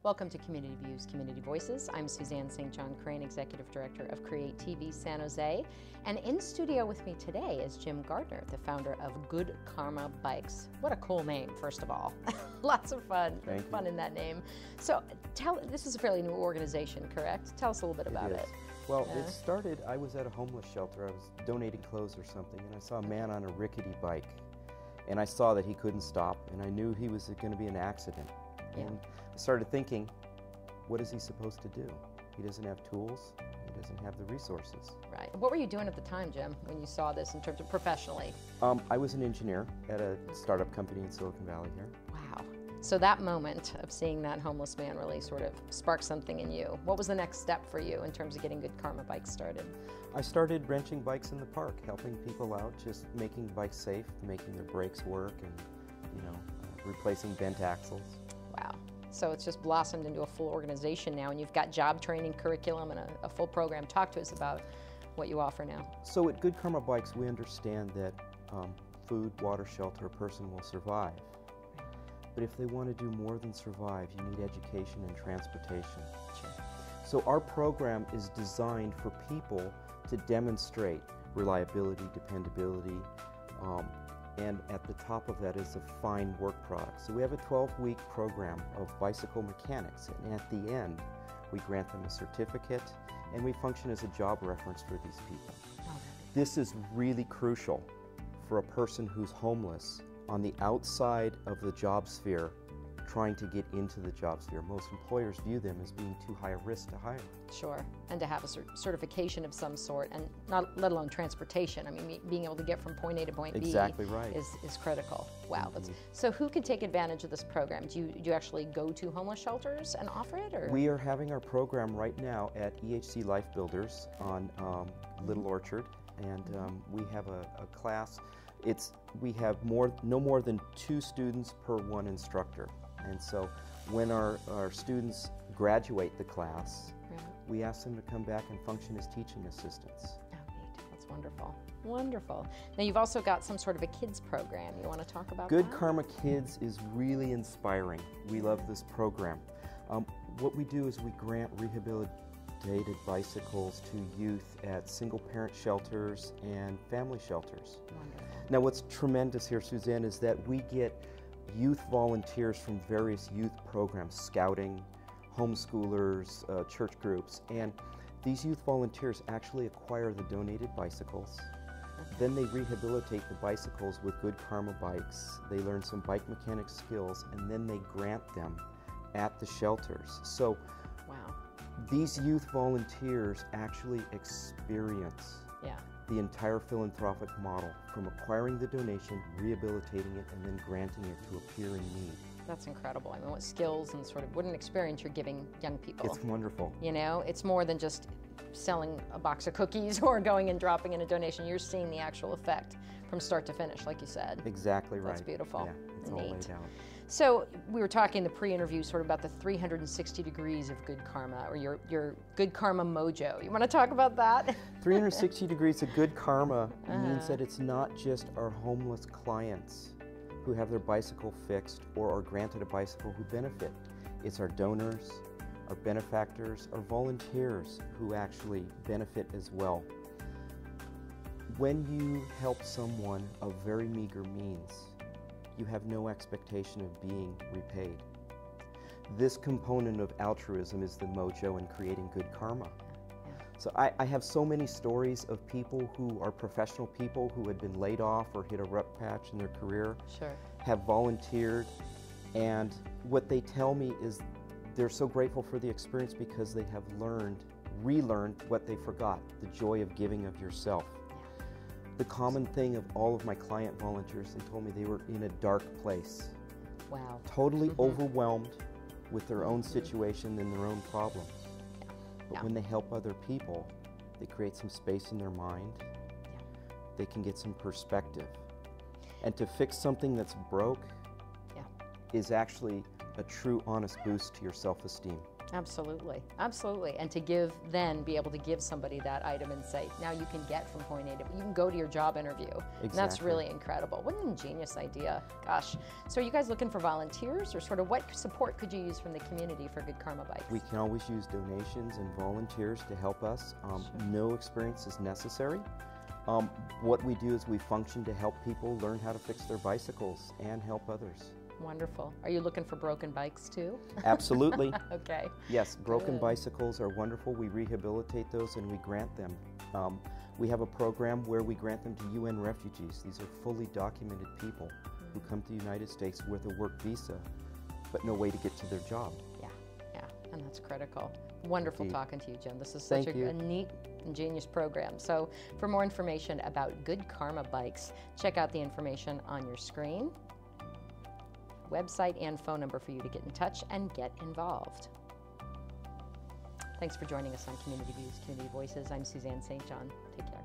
Welcome to Community Views, Community Voices. I'm Suzanne St. John Crane, Executive Director of CreaTV San Jose. And in studio with me today is Jim Gardner, the founder of Good Karma Bikes. What a cool name, first of all. Lots of fun. Thank fun you. in that name. So this is a fairly new organization, correct? Tell us a little bit about it. Well, it started, I was at a homeless shelter. I was donating clothes or something, and I saw a man on a rickety bike. And I saw that he couldn't stop, and I knew he was going to be an accident. And I started thinking, what is he supposed to do? He doesn't have tools, he doesn't have the resources. Right. What were you doing at the time, Jim, when you saw this in terms of professionally? I was an engineer at a startup company in Silicon Valley here. Wow. So that moment of seeing that homeless man really sort of sparked something in you. What was the next step for you in terms of getting Good Karma Bikes started? I started wrenching bikes in the park, helping people out, just making bikes safe, making their brakes work, and replacing bent axles. Wow. So it's just blossomed into a full organization now, and you've got job training curriculum and a full program. Talk to us about what you offer now. So at Good Karma Bikes, we understand that food, water, shelter, a person will survive. But if they want to do more than survive, you need education and transportation. Sure. So our program is designed for people to demonstrate reliability, dependability, and at the top of that is a fine work product. So we have a 12-week program of bicycle mechanics, and at the end, we grant them a certificate, and we function as a job reference for these people. This is really crucial for a person who's homeless on the outside of the job sphere, trying to get into the job sphere. Most employers view them as being too high a risk to hire. Sure, and to have a certification of some sort, and not let alone transportation. I mean, being able to get from point A to point B is critical. Wow. So who can take advantage of this program? Do you actually go to homeless shelters and offer it? Or? We are having our program right now at EHC Life Builders on Little Orchard, and we have a class. We have no more than 2 students per 1 instructor. And so when our students graduate the class, we ask them to come back and function as teaching assistants. Oh, neat. That's wonderful. Wonderful. Now you've also got some sort of a kids program. You want to talk about Good that? Karma Kids is really inspiring. We love this program. What we do is we grant rehabilitated bicycles to youth at single-parent shelters and family shelters. Wonderful. Now what's tremendous here, Suzanne, is that we get youth volunteers from various youth programs, scouting, homeschoolers, church groups, and these youth volunteers actually acquire the donated bicycles. Then they rehabilitate the bicycles with Good Karma Bikes. They learn some bike mechanics skills, and then they grant them at the shelters. So these youth volunteers actually experience the entire philanthropic model, from acquiring the donation, rehabilitating it, and then granting it to a peer in need. That's incredible. I mean, what skills and sort of what an experience you're giving young people. It's wonderful. You know, it's more than just selling a box of cookies or going and dropping in a donation. You're seeing the actual effect from start to finish, like you said. Exactly right. That's beautiful. Yeah, it's all laid out. So we were talking in the pre-interview sort of about the 360 degrees of Good Karma, or your Good Karma mojo. You want to talk about that? 360 degrees of Good Karma means that it's not just our homeless clients who have their bicycle fixed or are granted a bicycle who benefit. It's our donors, our benefactors, our volunteers who actually benefit as well. When you help someone of very meager means, you have no expectation of being repaid. This component of altruism is the mojo in creating good karma. So I have so many stories of people who are professional people who had been laid off or hit a rough patch in their career, have volunteered, and what they tell me is they're so grateful for the experience because they have relearned what they forgot, the joy of giving of yourself. The common thing of all of my client volunteers, they told me they were in a dark place. Wow. Totally overwhelmed with their own situation and their own problems. But when they help other people, they create some space in their mind. They can get some perspective. And to fix something that's broke is actually a true honest boost to your self-esteem. Absolutely, absolutely. And to be able to give somebody that item and say, now you can get from point A to B. You can go to your job interview. Exactly. And that's really incredible. What an ingenious idea. Gosh. So are you guys looking for volunteers, or sort of what support could you use from the community for Good Karma Bikes? We can always use donations and volunteers to help us. Sure. No experience is necessary. What we do is we function to help people learn how to fix their bicycles and help others. Wonderful. Are you looking for broken bikes too? Absolutely. Okay. Yes, broken bicycles are wonderful. We rehabilitate those and we grant them. We have a program where we grant them to UN refugees. These are fully documented people who come to the United States with a work visa, but no way to get to their job. Yeah, and that's critical. Wonderful talking to you, Jim. This is such a neat, ingenious program. So for more information about Good Karma Bikes, check out the information on your screen. Website and phone number for you to get in touch and get involved. Thanks for joining us on Community Views, Community Voices. I'm Suzanne St. John. Take care.